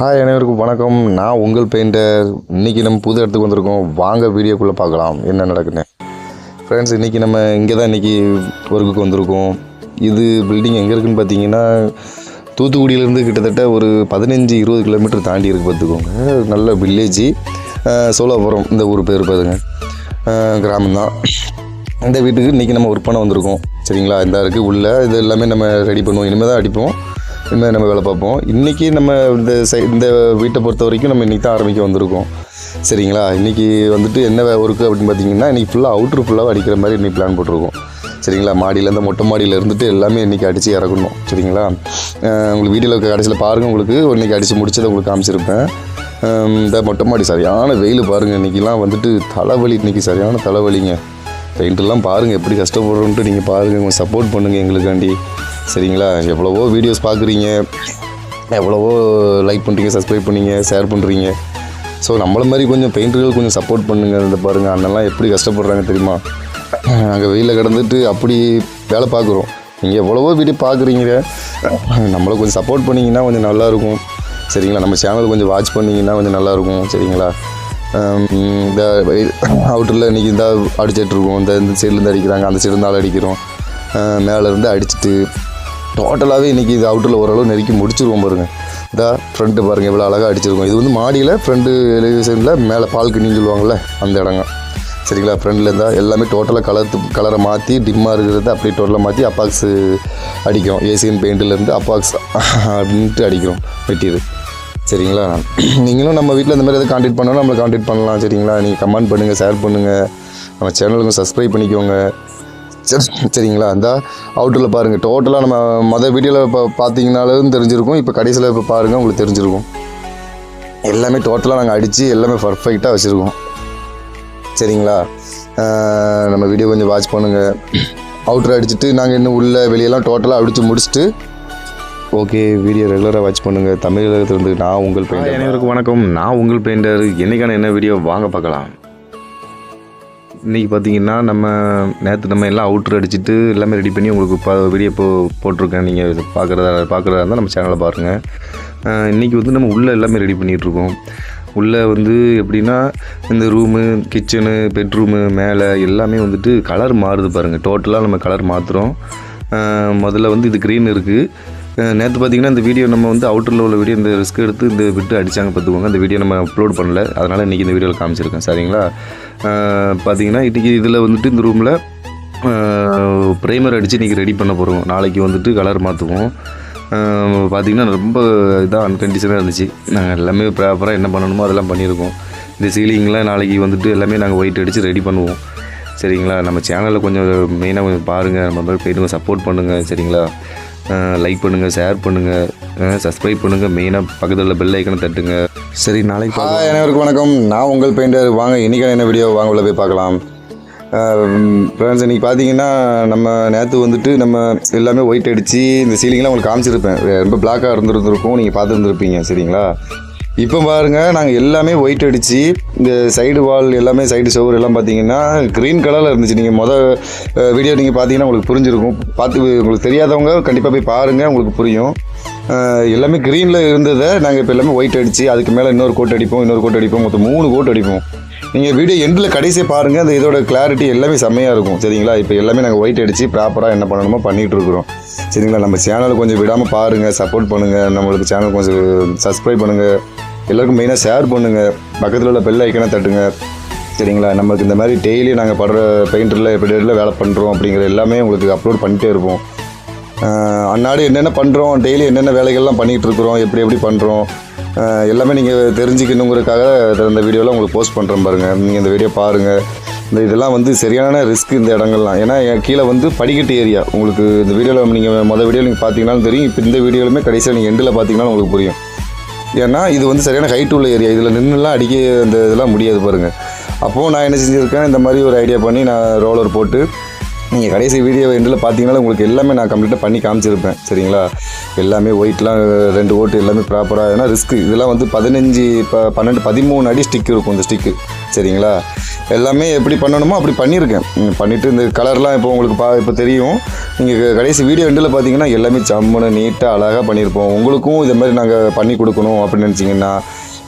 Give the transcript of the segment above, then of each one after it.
Hi அனைவருக்கும் வணக்கம். நான் உங்கள் பெயிண்டர். இன்றைக்கி நம்ம புது இடத்துக்கு வந்திருக்கோம். வாங்க வீடியோக்குள்ளே பார்க்கலாம் என்ன நடக்குன்னு. ஃப்ரெண்ட்ஸ், இன்றைக்கி நம்ம இங்கே தான் இன்றைக்கி ஒர்க்குக்கு வந்திருக்கோம். இது பில்டிங் எங்கே இருக்குதுன்னு பார்த்தீங்கன்னா, தூத்துக்குடியிலேருந்து கிட்டத்தட்ட ஒரு 15-20 கிலோமீட்டர் தாண்டி இருக்குது பார்த்துக்கோங்க. நல்ல வில்லேஜி, சோழாபுரம் இந்த ஊர் பேர் பாருங்க, கிராமம்தான். இந்த வீட்டுக்கு இன்றைக்கி நம்ம ஒர்க் பண்ண வந்திருக்கோம். சரிங்களா, இந்த இருக்குது உள்ளே இது எல்லாமே நம்ம ரெடி பண்ணுவோம். இனிமேல் தான் அடிப்போம், இனிமேல் நம்ம வேலை பார்ப்போம். இன்றைக்கி நம்ம இந்த வீட்டை பொறுத்த வரைக்கும் நம்ம இன்றைக்கி தான் ஆரம்பிக்க வந்திருக்கோம். சரிங்களா, இன்றைக்கி வந்துட்டு என்ன ஒர்க்கு அப்படின்னு பார்த்தீங்கன்னா, இன்றைக்கி ஃபுல்லாக அவுட்ரு ஃபுல்லாக அடிக்கிற மாதிரி இன்றைக்கி பிளான் போட்டிருக்கோம். சரிங்களா, மாடியிலேருந்து மொட்டை மாடியில் இருந்துட்டு எல்லாமே இன்றைக்கி அடித்து இறக்கணும். சரிங்களா, உங்களுக்கு வீடியோவில் கடைசியில் பாருங்கள், உங்களுக்கு இன்றைக்கி அடித்து முடிச்சதை உங்களுக்கு காமிச்சிருப்பேன். இந்த மொட்டை மாடி சரியான வெயில் பாருங்கள். இன்றைக்கெலாம் வந்துட்டு தலைவலி, இன்றைக்கி சரியான தலைவலிங்க. பெயிண்ட்டெல்லாம் பாருங்கள் எப்படி கஷ்டப்படுறோன்ட்டு நீங்கள் பாருங்கள், கொஞ்சம் சப்போர்ட் பண்ணுங்கள் எங்களுக்காண்டி. சரிங்களா, எவ்வளவோ வீடியோஸ் பார்க்குறீங்க, எவ்வளவோ லைக் பண்ணுறீங்க, சப்ஸ்கிரைப் பண்ணீங்க, ஷேர் பண்ணுறீங்க. ஸோ நம்மள மாதிரி கொஞ்சம் பெயிண்டர்கள் கொஞ்சம் சப்போர்ட் பண்ணுங்கள். இந்த பாருங்கள் அண்ணெல்லாம் எப்படி கஷ்டப்படுறாங்க தெரியுமா. நாங்கள் வெயிலில் கிடந்துட்டு அப்படி வேலை பார்க்குறோம். நீங்கள் எவ்வளவோ வீடியோ பார்க்குறீங்க, நம்மளை கொஞ்சம் சப்போர்ட் பண்ணிங்கன்னா கொஞ்சம் நல்லாயிருக்கும். சரிங்களா, நம்ம சேனல் கொஞ்சம் வாட்ச் பண்ணிங்கன்னா கொஞ்சம் நல்லாயிருக்கும். சரிங்களா, இந்த அவுட்டரில் இன்றைக்கி இந்த அடிச்சிட்ருக்கோம். இந்த சைட்லேருந்து அடிக்கிறாங்க, அந்த சைடு இருந்தாலும் அடிக்கிறோம். மேலேருந்து அடிச்சுட்டு டோட்டலாகவே இன்றைக்கி இது அவுட்டரில் ஓரளவு நெருக்கி முடிச்சிருவோம் பாருங்கள். இதா ஃப்ரண்ட்டு பாருங்கள் எவ்வளோ அழகாக அடிச்சிருக்கோம். இது வந்து மாடியில் ஃப்ரண்ட்டு எலிவேஷனில் மேலே பால்கனின்னு சொல்லுவாங்கள்ல அந்த இடங்க. சரிங்களா, ஃப்ரெண்டில் இருந்தால் எல்லாமே டோட்டலாக கலரை மாற்றி டிம்மாக இருக்கிறத அப்படியே டோட்டலாக மாற்றி அப்பாக்ஸு அடிக்கிறோம். ஏசியன் பெயிண்ட்டிலேருந்து அப்பாக்ஸ் அப்படின்ட்டு அடிக்கிறோம் மெட்டீரியல். சரிங்களா, நீங்களும் நம்ம வீட்டில் இந்த மாதிரி எதாவது கான்டாக்ட் பண்ணாலும் நம்மளை கான்டாக்ட் பண்ணலாம். சரிங்களா, நீங்கள் கமெண்ட் பண்ணுங்கள், ஷேர் பண்ணுங்கள், நம்ம சேனலுக்கு சப்ஸ்கிரைப் பண்ணிக்கோங்க. சரிங்களா, இந்த அவுட்டரில் பாருங்கள் டோட்டலாக நம்ம வீடியோவில் இப்போ பார்த்தீங்கனாலும் தெரிஞ்சிருக்கும். இப்போ கடைசியில் இப்போ பாருங்கள் உங்களுக்கு தெரிஞ்சிருக்கும். எல்லாமே டோட்டலாக நாங்கள் அடித்து எல்லாமே பர்ஃபெக்டாக வச்சுருக்கோம். சரிங்களா, நம்ம வீடியோ கொஞ்சம் வாட்ச் பண்ணுங்கள். அவுட்டர் அடிச்சுட்டு நாங்கள் இன்னும் உள்ள வெளியெல்லாம் டோட்டலாக அடித்து முடிச்சுட்டு ஓகே வீடியோ ரெகுலராக வாட்ச் பண்ணுங்கள். தமிழகத்திலிருந்து நான் உங்கள் பெயிண்டர். அனைவருக்கும் வணக்கம். நான் உங்கள் பெயிண்டர். என்றைக்கான என்ன வீடியோ வாங்க பார்க்கலாம். இன்றைக்கி பார்த்தீங்கன்னா நேற்று நம்ம எல்லாம் அவுட்ரு அடிச்சுட்டு எல்லாமே ரெடி பண்ணி உங்களுக்கு வீடியோ போட்டிருக்கேன். நீங்கள் பார்க்குறதா இருந்தால் நம்ம சேனலில் பாருங்கள். இன்றைக்கி வந்து நம்ம உள்ளே எல்லாமே ரெடி பண்ணிகிட்ருக்கோம். உள்ளே வந்து எப்படின்னா இந்த ரூமு, கிச்சனு, பெட்ரூமு மேலே எல்லாமே வந்துட்டு கலர் மாறுது பாருங்கள். டோட்டலாக நம்ம கலர் மாற்றுறோம். முதல்ல வந்து இது க்ரீன் இருக்குது. நேற்று பார்த்திங்கன்னா இந்த வீடியோ நம்ம வந்து அவுட்டரில் உள்ள வீடியோ இந்த ரிஸ்க் எடுத்து இந்த விட்டு அடித்தாங்க பார்த்துக்கோங்க. அந்த வீடியோ நம்ம அப்லோட் பண்ணல, அதனால் இன்றைக்கி இந்த வீடியோவில் காமிச்சிருக்கேன். சரிங்களா, பார்த்திங்கன்னா இன்றைக்கி இதில் வந்துட்டு இந்த ரூமில் ப்ரைமர் அடித்து இன்றைக்கி ரெடி பண்ண போகிறோம். நாளைக்கு வந்துட்டு கலர் மாற்றுவோம். பார்த்திங்கன்னா ரொம்ப இதாக அன்கண்டிஷனாக இருந்துச்சு. நாங்கள் எல்லாமே ப்ராப்பராக என்ன பண்ணணுமோ அதெல்லாம் பண்ணியிருக்கோம். இந்த சீலிங்கில் நாளைக்கு வந்துட்டு எல்லாமே நாங்கள் ஒயிட் அடித்து ரெடி பண்ணுவோம். சரிங்களா, நம்ம சேனலில் கொஞ்சம் மெயினாக கொஞ்சம் பாருங்கள், நம்ம மாதிரி போய்ட்டு சப்போர்ட் பண்ணுங்கள். சரிங்களா, லைக் பண்ணுங்கள், ஷேர் பண்ணுங்கள், சப்ஸ்கிரைப் பண்ணுங்கள், மெயினாக பக்கத்தில் உள்ள பெல் ஐக்கனை தட்டுங்க. சரி, நாளைக்கு அனைவருக்கும் வணக்கம். நான் உங்கள் பெயிண்டர். வாங்க இன்றைக்கான என்ன வீடியோ வாங்க உள்ள போய் பார்க்கலாம். ஃப்ரெண்ட்ஸ், இன்றைக்கி பார்த்தீங்கன்னா நம்ம நேற்று வந்துட்டு நம்ம எல்லாமே ஒயிட் அடித்து இந்த சீலிங்லாம் உங்களுக்கு காமிச்சிருப்பேன். ரொம்ப பிளாக்காக இருந்துருந்துருக்கும், நீங்கள் பார்த்துருந்துருப்பீங்க. சரிங்களா, இப்போ பாருங்கள் நாங்கள் எல்லாமே ஒயிட் அடித்து இந்த சைடு வால் எல்லாமே சைடு ஷவர் எல்லாம் பார்த்தீங்கன்னா க்ரீன் கலரில் இருந்துச்சு. நீங்கள் வீடியோ நீங்கள் பார்த்தீங்கன்னா உங்களுக்கு புரிஞ்சிருக்கும். உங்களுக்கு தெரியாதவங்க கண்டிப்பாக போய் பாருங்கள், உங்களுக்கு புரியும். எல்லாமே க்ரீனில் இருந்ததை நாங்கள் இப்போ எல்லாமே ஒயிட் அடித்து அதுக்கு மேலே இன்னொரு கோட் அடிப்போம். மொத்தம் 3 கோட் அடிப்போம். நீங்கள் வீடியோ எண்டில் கடைசியை பாருங்கள், அந்த இதோட கிளாரிட்டி எல்லாமே செம்மையாக இருக்கும். சரிங்களா, இப்போ எல்லாமே நாங்கள் ஒயிட் அடித்து ப்ராப்பராக என்ன பண்ணணுமோ பண்ணிகிட்ருக்குறோம். சரிங்களா, நம்ம சேனலை கொஞ்சம் விடாமல் பாருங்கள், சப்போர்ட் பண்ணுங்கள். நம்மளுக்கு சேனல் கொஞ்சம் சப்ஸ்கிரைப் பண்ணுங்கள். எல்லாருக்கும் மெயினாக ஷேர் பண்ணுங்கள். பக்கத்தில் உள்ள பெல் ஐக்கனை தட்டுங்க. சரிங்களா, நமக்கு இந்த மாதிரி டெய்லி நாங்கள் படுற பெயிண்டரில் எப்படி வேலை பண்ணுறோம் அப்படிங்கிற எல்லாமே உங்களுக்கு அப்லோட் பண்ணிகிட்டே இருப்போம். அன்னாடி என்னென்ன பண்ணுறோம், டெய்லி என்னென்ன வேலைகள்லாம் பண்ணிகிட்ருக்குறோம், எப்படி பண்ணுறோம் எல்லாமே நீங்கள் தெரிஞ்சுக்கணுங்கிறதுக்காக இந்த வீடியோவில் உங்களுக்கு போஸ்ட் பண்ணுறேன் பாருங்கள். நீங்கள் இந்த வீடியோ பாருங்கள். இதெல்லாம் வந்து சரியான ரிஸ்க் இந்த இடங்கள்லாம். ஏன்னா கீழே வந்து படிக்கட்டு ஏரியா. உங்களுக்கு இந்த வீடியோவில் நீங்கள் வீடியோவில் நீங்கள் பார்த்தீங்கன்னாலும் தெரியும். இப்போ இந்த வீடியோலுமே கடைசியாக நீங்கள் எண்டில் பார்த்தீங்கன்னாலும் உங்களுக்கு புரியும். ஏன்னா இது வந்து சரியான ஹைட் உள்ள ஏரியா. இதில் நின்றுலாம் அடிக்க அந்த இதெல்லாம் முடியாது பாருங்கள். அப்போது நான் என்ன செஞ்சுருக்கேன், இந்த மாதிரி ஒரு ஐடியா பண்ணி நான் ரோலர் போட்டு நீங்கள் கடைசி வீடியோ எண்டில் பார்த்தீங்கன்னாலும் உங்களுக்கு எல்லாமே நான் கம்ப்ளீட்டாக பண்ணி காமிச்சிருப்பேன். சரிங்களா, எல்லாமே ஒயிட்லாம் 2 ஓட்டு எல்லாமே ப்ராப்பராக. ஏன்னா ரிஸ்க்கு இதெல்லாம் வந்து 15, 12, 13 அடி ஸ்டிக் இருக்கும் இந்த ஸ்டிக்கு. சரிங்களா, எல்லாமே எப்படி பண்ணணுமோ அப்படி பண்ணியிருக்கேன். பண்ணிவிட்டு இந்த கலர்லாம் இப்போ உங்களுக்கு இப்போ தெரியும். நீங்கள் கடைசி வீடியோ எண்டில் பார்த்தீங்கன்னா எல்லாமே சம்மனு நீட்டாக அழகாக பண்ணியிருப்போம். உங்களுக்கும் இதை மாதிரி நாங்கள் பண்ணி கொடுக்கணும் அப்படின்னு நினச்சிங்கன்னா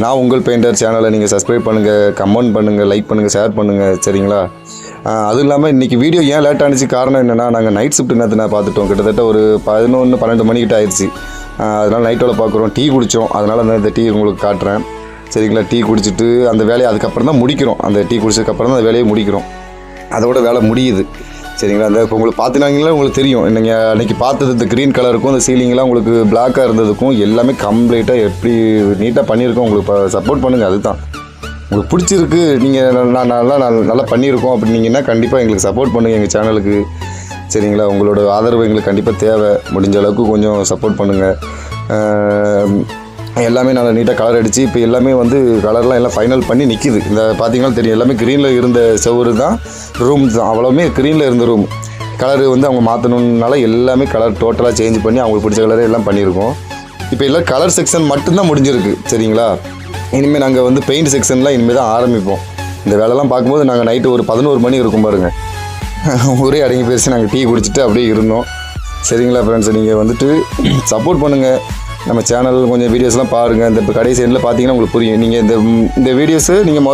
நான் உங்கள் பெயிண்டர் சேனலை நீங்கள் சப்ஸ்கிரைப் பண்ணுங்கள், கமெண்ட் பண்ணுங்கள், லைக் பண்ணுங்கள், ஷேர் பண்ணுங்கள். சரிங்களா? அதுவும் இல்லாமல் இன்றைக்கி வீடியோ ஏன் லேட் ஆனிச்சு காரணம் என்னென்னா, நாங்கள் நைட் ஷிஃப்ட் நேற்று நான் பார்த்துட்டோம். கிட்டத்தட்ட ஒரு 11-12 மணிக்கிட்ட ஆயிடுச்சு. அதனால் நைட்டோட பார்க்குறோம். டீ குடித்தோம். அதனால் அந்த டீ உங்களுக்கு காட்டுறேன். சரிங்களா? டீ குடிச்சிட்டு அந்த வேலையை அதுக்கப்புறம் தான் முடிக்கிறோம். அந்த டீ குடிச்சதுக்கப்புறம் தான் அந்த வேலையை முடிக்கிறோம். அதோட வேலை முடியுது. சரிங்களா? அந்த இப்போ உங்களுக்கு பார்த்தினாங்களே உங்களுக்கு தெரியும். நீங்கள் அன்றைக்கி பார்த்தது இந்த க்ரீன் கலருக்கும் இந்த சீலிங்லாம் உங்களுக்கு பிளாக்காக இருந்ததுக்கும் எல்லாமே கம்ப்ளீட்டாக எப்படி நீட்டாக பண்ணியிருக்கோம். உங்களுக்கு சப்போர்ட் பண்ணுங்கள். அதுதான் உங்களுக்கு பிடிச்சிருக்கு, நீங்கள் நல்லா பண்ணியிருக்கோம் அப்படின்னீங்கன்னா கண்டிப்பாக எங்களுக்கு சப்போர்ட் பண்ணுங்கள் எங்கள் சேனலுக்கு. சரிங்களா? உங்களோட ஆதரவு எங்களுக்கு கண்டிப்பாக தேவை. முடிஞ்ச அளவுக்கு கொஞ்சம் சப்போர்ட் பண்ணுங்கள். எல்லாமே நல்லா நீட்டாக கலர் அடித்து இப்போ எல்லாமே வந்து கலர்லாம் எல்லாம் ஃபைனல் பண்ணி நிற்கிது. இந்த பார்த்தீங்கன்னா தெரியும், எல்லாமே க்ரீனில் இருந்த செவரு தான் ரூம் தான். அவ்வளோவுமே க்ரீனில் இருந்த ரூம் கலரு வந்து அவங்க மாற்றணுன்னால எல்லாமே கலர் டோட்டலாக சேஞ்ச் பண்ணி அவங்களுக்கு பிடிச்ச கலரே எல்லாம் பண்ணியிருக்கோம். இப்போ எல்லாம் கலர் செக்ஷன் மட்டும்தான் முடிஞ்சிருக்கு. சரிங்களா? இனிமேல் நாங்கள் வந்து பெயிண்ட் செக்ஷன்லாம் இனிமேல் தான் ஆரம்பிப்போம். இந்த வேலைலாம் பார்க்கும்போது நாங்கள் நைட்டு ஒரு 11 மணி இருக்கும் பாருங்கள். ஒரே அடங்கி போயிடுச்சு. நாங்கள் டீ குடிச்சிட்டு அப்படியே இருந்தோம். சரிங்களா ஃப்ரெண்ட்ஸ்? நீங்கள் வந்துட்டு சப்போர்ட் பண்ணுங்கள். நம்ம சேனல் கொஞ்சம் வீடியோஸ்லாம் பாருங்கள். இந்த இப்போ கடைசி எண்டில் பார்த்தீங்கன்னா உங்களுக்கு புரியும். நீங்கள் இந்த வீடியோஸு நீங்கள்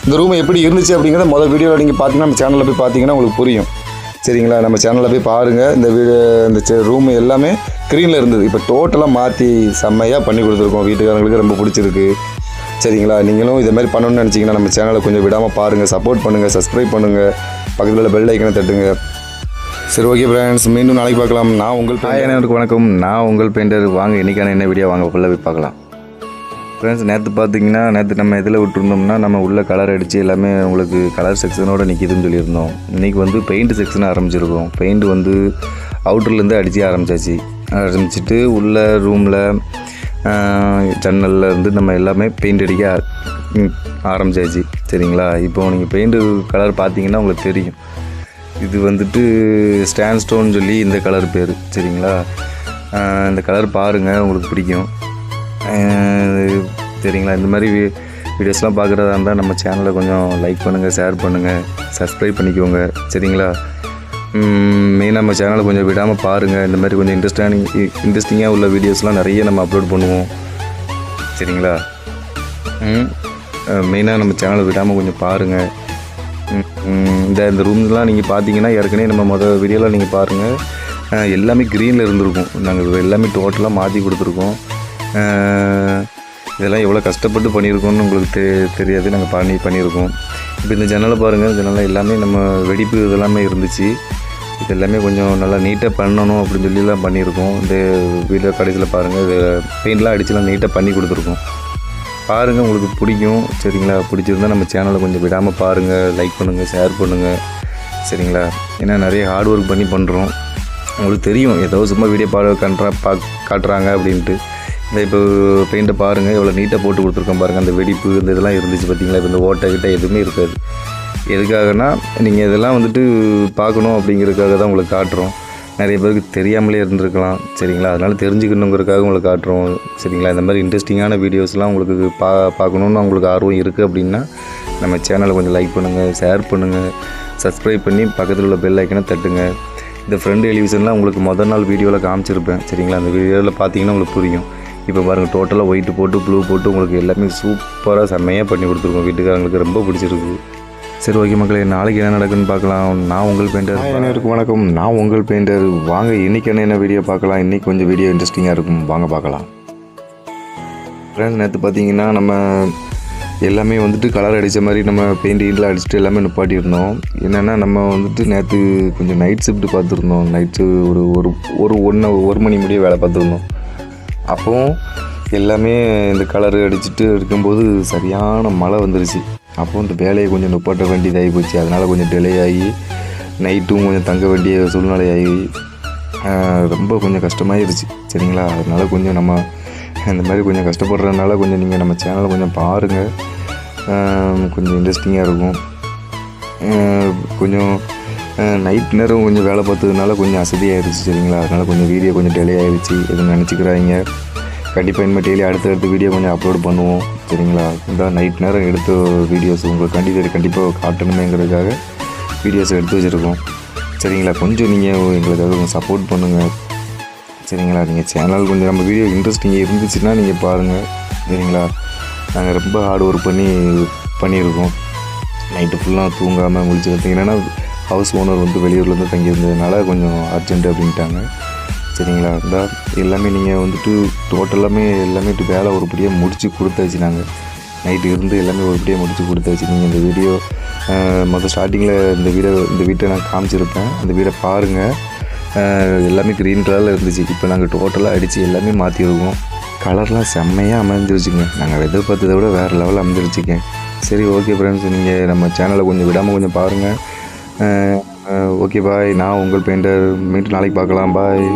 இந்த ரூம் எப்படி இருந்துச்சு அப்படிங்கிறத வீடியோவில் நீங்கள் பார்த்தீங்கன்னா நம்ம சேனலில் போய் பார்த்தீங்கன்னா உங்களுக்கு புரியும். சரிங்களா? நம்ம சேனலில் போய் பாருங்கள். இந்த ரூம் எல்லாமே க்ரீனில் இருந்தது. இப்போ டோட்டலாக மாற்றி செம்மையாக பண்ணி கொடுத்துருக்கோம். வீட்டுக்காரங்களுக்கு ரொம்ப பிடிச்சிருக்கு. சரிங்களா? நீங்களும் இதை மாதிரி பண்ணணும்னு நினச்சிங்கன்னா நம்ம சேனலை கொஞ்சம் விடாமல் பாருங்கள், சப்போர்ட் பண்ணுங்கள், சப்ஸ்கிரைப் பண்ணுங்கள், பக்கத்தில் உள்ள பெல் ஐக்கனை தட்டுங்க. சரி, ஓகே ஃப்ரெண்ட்ஸ், மீண்டும் நாளைக்கு பார்க்கலாம். நான் உங்கள் அனைவருக்கும் வணக்கம். நான் உங்கள் பெயிண்டர். வாங்க இன்றைக்கான என்ன வீடியோ வாங்க ஃபுல்லாக போய் பார்க்கலாம். ஃப்ரெண்ட்ஸ், நேற்று பார்த்தீங்கன்னா நம்ம இதில் விட்டுருந்தோம்னா நம்ம உள்ள கலர் அடித்து எல்லாமே உங்களுக்கு கலர் செக்ஷனோடு நிற்கிதுன்னு சொல்லியிருந்தோம். இன்றைக்கி வந்து பெயிண்ட் செக்ஷன் ஆரம்பிச்சிருக்கோம். பெயிண்ட் வந்து அவுட்டர்லேருந்து அடித்து ஆரம்பிச்சிட்டு உள்ள ரூமில் ஜன்னலில் இருந்து நம்ம எல்லாமே பெயிண்ட் அடிக்க ஆரம்பிச்சாச்சு. சரிங்களா? இப்போது நீங்கள் பெயிண்ட்டு கலர் பார்த்தீங்கன்னா உங்களுக்கு தெரியும். இது வந்துட்டு ஸ்டாண்ட் ஸ்டோன் சொல்லி இந்த கலர் பேர். சரிங்களா? இந்த கலர் பாருங்கள், உங்களுக்கு பிடிக்கும். சரிங்களா? இந்த மாதிரி வீடியோஸ்லாம் பார்க்குறதா இருந்தால் நம்ம சேனலை கொஞ்சம் லைக் பண்ணுங்கள், ஷேர் பண்ணுங்கள், சப்ஸ்கிரைப் பண்ணிக்கோங்க. சரிங்களா? மெயினாக நம்ம சேனலை கொஞ்சம் விடாமல் பாருங்கள். இந்த மாதிரி கொஞ்சம் இன்ட்ரெஸ்டிங்காக உள்ள வீடியோஸ்லாம் நிறைய நம்ம அப்லோட் பண்ணுவோம். சரிங்களா? மெயினாக நம்ம சேனலை விடாமல் கொஞ்சம் பாருங்கள். இந்த ரூம்லாம் நீங்கள் பார்த்தீங்கன்னா ஏற்கனவே நம்ம வீடியோலாம் நீங்கள் பாருங்கள், எல்லாமே க்ரீனில் இருந்திருக்கும். நாங்கள் எல்லாமே டோட்டலாக மாற்றி கொடுத்துருக்கோம். இதெல்லாம் எவ்வளோ கஷ்டப்பட்டு பண்ணியிருக்கோம்னு உங்களுக்கு தெரியாது. நாங்கள் பண்ணியிருக்கோம். இப்போ இந்த ஜன்னலை பாருங்கள். ஜன்னலில் எல்லாமே நம்ம வெடிப்பு இதெல்லாமே இருந்துச்சு. இது எல்லாமே கொஞ்சம் நல்லா நீட்டாக பண்ணணும் அப்படின்னு சொல்லிலாம் பண்ணியிருக்கோம். இந்த வீடியோ கடைசியில் பாருங்கள், இது பெயிண்ட்லாம் அடிச்சுலாம் நீட்டாக பண்ணி கொடுத்துருக்கோம். பாருங்கள், உங்களுக்கு பிடிக்கும். சரிங்களா? பிடிச்சிருந்தால் நம்ம சேனலை கொஞ்சம் விடாமல் பாருங்கள், லைக் பண்ணுங்கள், ஷேர் பண்ணுங்கள். சரிங்களா? ஏன்னா நிறைய ஹார்ட் ஒர்க் பண்ணி பண்ணுறோம். உங்களுக்கு தெரியும், ஏதோ சும்மா வீடியோ காட்டுறாங்க அப்படின்ட்டு. இப்போ பெயிண்ட்டை பாருங்கள், எவ்வளோ நீட்டாக போட்டு கொடுத்துருக்கோம் பாருங்கள். அந்த வெடிப்பு இந்த இதெல்லாம் இருந்துச்சு பார்த்தீங்களா? இப்போ இந்த ஓட்டை கிட்ட எதுவுமே இருக்காது. எதுக்காகனா நீங்கள் இதெல்லாம் வந்துட்டு பார்க்கணும் அப்படிங்கிறதுக்காக தான் உங்களுக்கு காட்டுறோம். நிறைய பேருக்கு தெரியாமலே இருந்திருக்கலாம். சரிங்களா? அதனால் தெரிஞ்சுக்கணுங்கிறதுக்காக உங்களுக்கு காட்டுறோம். சரிங்களா? இந்த மாதிரி இன்ட்ரெஸ்டிங்கான வீடியோஸ்லாம் உங்களுக்கு பார்க்கணுன்னு உங்களுக்கு ஆர்வம் இருக்குது அப்படின்னா நம்ம சேனலை கொஞ்சம் லைக் பண்ணுங்கள், ஷேர் பண்ணுங்கள், சப்ஸ்கிரைப் பண்ணி பக்கத்தில் உள்ள பெல் ஐக்கனை தட்டுங்க. இந்த ஃப்ரண்ட் எலிவிஷன்லாம் உங்களுக்கு முதல் நாள் வீடியோவில் காமிச்சிருப்பேன். சரிங்களா? அந்த வீடியோவில் பார்த்தீங்கன்னா உங்களுக்கு புரியும். இப்போ பாருங்கள், டோட்டலாக ஒயிட்டு போட்டு ப்ளூ போட்டு உங்களுக்கு எல்லாமே சூப்பராக செம்மையாக பண்ணி கொடுத்துருக்கோம். வீட்டுக்காரங்களுக்கு ரொம்ப பிடிச்சிருக்கு. சரி, ஓகே மக்களே, நாளைக்கு என்ன நடக்குன்னு பார்க்கலாம். நான் உங்கள் பெயிண்டர். அனைவருக்கும் வணக்கம். நான் உங்கள் பெயிண்டர். வாங்க இன்றைக்கி என்ன வீடியோ பார்க்கலாம். இன்றைக்கி கொஞ்சம் வீடியோ இன்ட்ரெஸ்டிங்காக இருக்கும், வாங்க பார்க்கலாம். ஃப்ரெண்ட்ஸ், நேற்று பார்த்தீங்கன்னா நம்ம எல்லாமே வந்துட்டு கலர் அடித்த மாதிரி நம்ம பெயிண்டிங்கில் அடிச்சுட்டு எல்லாமே நிப்பாட்டியிருந்தோம். என்னென்னா நம்ம வந்துட்டு நேற்று கொஞ்சம் நைட் ஷிஃப்ட்டு பார்த்துருந்தோம். நைட்டு ஒரு மணி முடிய வேலை பார்த்துருந்தோம். அப்போவும் எல்லாமே இந்த கலரு அடிச்சுட்டு இருக்கும்போது சரியான மழை வந்துருச்சு. அப்போ இந்த வேலையை கொஞ்சம் நிப்பாட்ட வேண்டியதாகி போச்சு. அதனால் கொஞ்சம் டிலே ஆகி நைட்டும் கொஞ்சம் தங்க வேண்டிய சூழ்நிலையாகி ரொம்ப கொஞ்சம் கஷ்டமாயிருச்சு. சரிங்களா? அதனால் கொஞ்சம் நம்ம இந்த மாதிரி கொஞ்சம் கஷ்டப்படுறதுனால கொஞ்சம் நீங்கள் நம்ம சேனலை கொஞ்சம் பாருங்கள். கொஞ்சம் இன்ட்ரெஸ்டிங்காக இருக்கும். கொஞ்சம் நைட் நேரம் கொஞ்சம் வேலை பார்த்ததுனால கொஞ்சம் அசதியாகிடுச்சு. சரிங்களா? அதனால் கொஞ்சம் வீடியோ கொஞ்சம் டிலே ஆகிடுச்சு. எதுவும் நினச்சிக்கிறாங்க. கண்டிப்பாக இனிமேல் டெய்லி அடுத்தடுத்து வீடியோ கொஞ்சம் அப்லோட் பண்ணுவோம். சரிங்களா. இந்த நைட் நேரம் எடுத்த வீடியோஸ் உங்களுக்கு கண்டிப்பாக காட்டணுமேங்கிறதுக்காக வீடியோஸ் எடுத்து வச்சுருக்கோம். சரிங்களா. கொஞ்சம் நீங்கள் எங்களுக்காக கொஞ்சம் சப்போர்ட் பண்ணுங்கள். சரிங்களா. நீங்கள் சேனல் கொஞ்சம் நம்ம வீடியோ இன்ட்ரெஸ்டிங் இருந்துச்சுன்னா நீங்கள் பாருங்கள். சரிங்களா. நாங்கள் ரொம்ப ஹார்ட் ஒர்க் பண்ணியிருக்கோம். நைட்டு ஃபுல்லாக தூங்காமல் முடிச்சு பார்த்தீங்கன்னா ஹவுஸ் ஓனர் வந்து வெளியூர்லேருந்து தங்கியிருந்ததுனால கொஞ்சம் அர்ஜென்ட்டு அப்படின்ட்டாங்க. சரிங்களா. இந்த எல்லாமே நீங்கள் வந்துட்டு டோட்டலாமே எல்லாமே வேலை ஒருபடியாக முடித்து கொடுத்தாச்சு. நாங்கள் நைட்டு இருந்து எல்லாமே ஒருபடியாக முடித்து கொடுத்தாச்சு. நீங்கள் இந்த வீடியோ ஸ்டார்டிங்கில் இந்த வீட்டை நான் காமிச்சிருப்பேன். அந்த வீடை பாருங்கள். எல்லாமே க்ரீன் கலரில் இருந்துச்சு. இப்போ நாங்கள் டோட்டலாக அடித்து எல்லாமே மாற்றிருக்கோம். கலர்லாம் செம்மையாக அமைஞ்சிருச்சுங்க. நாங்கள் எதிர்பார்த்ததை விட வேறு லெவலில் அமைஞ்சிருச்சுங்க. சரி, ஓகே ஃப்ரெண்ட்ஸ், நீங்கள் நம்ம சேனலை கொஞ்சம் விடாமல் கொஞ்சம் பாருங்கள். Okay bye. நான் உங்கள் பெயிண்டர். மீண்டும் நாளைக்கு பார்க்கலாம். பாய்.